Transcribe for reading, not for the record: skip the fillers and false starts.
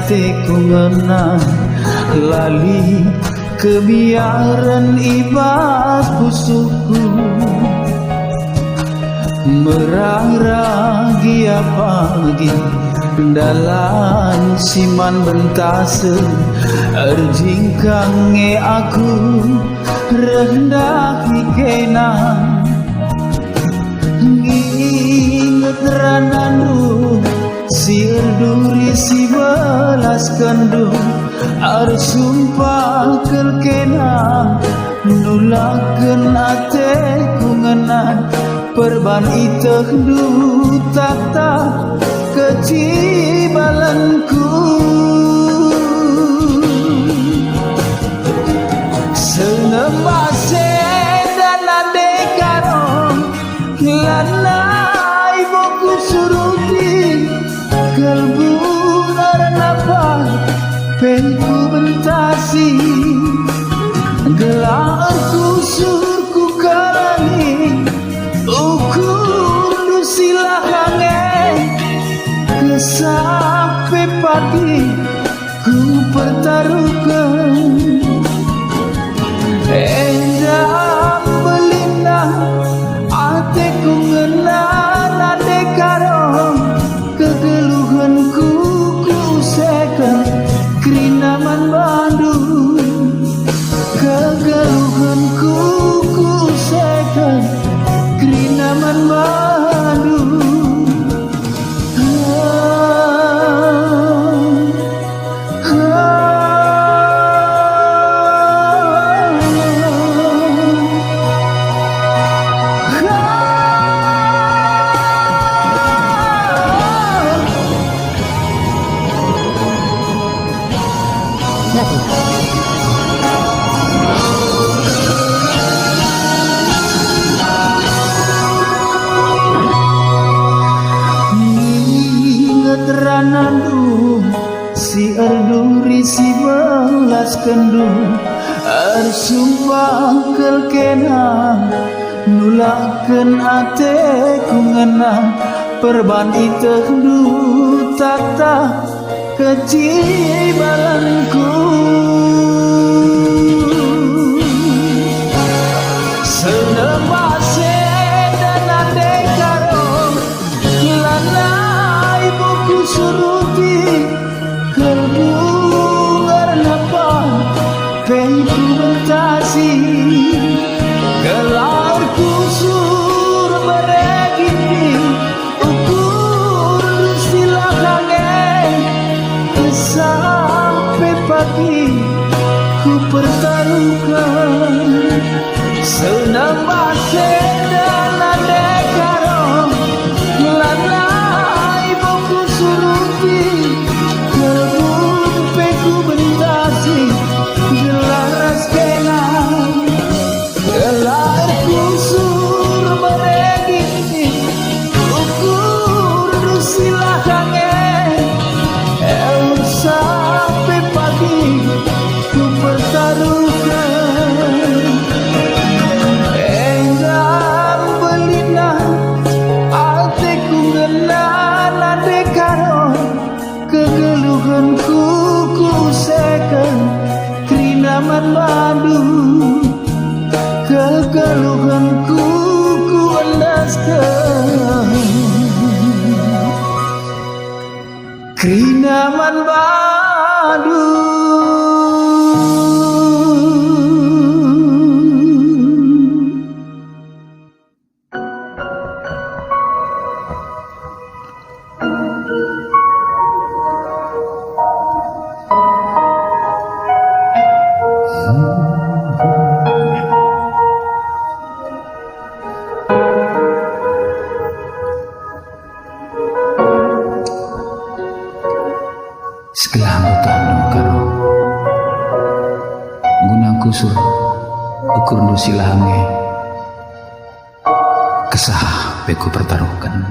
hatiku ngena lali kebiaran ibas pusuku merang ragia pagi dalam siman bentase erjingkange aku rendah hikena nginget ranandu si erduri si belas kendu arsumpah kelkena nulaken ateku ngenan perban iteh du tak kecibalanku senembase dan adekaro lanai boku suruti kalbu ngaranapa penku bentasi gelarku surku kalani ukur silahange sampai pagi ku pertaruhkan endah belina hatiku ngenan adekaro kegeluhanku ku usahakan kerinaman Bandung kegeluhanku ku usahakan kerinaman Bandung. Ingat ranandu si erduri si belas kendu arsumpah kelkena nulaken ateku ngena perban iteh du tak kecibalanku senembase dan adekaro lanai boku suruti kalbu ngaranapa penku bentasi gelarku sur beregini ukur silakange sampai pagi ku pertaruhkan senembase dan adekaro lanai boku suruti kalbu penku bentasi gelaras kena gelarku sur beregini ukur silakange sampai pagi ku pertaruhkan endah belina hatiku ngenan adekaro kegeluhanku ku usahakan kerinaman Bandung kegeluhanku ku endaskan kerinaman Bandung. Segala anggota karo gunangku sur ukur nu silahange kesah beku pertaruhkan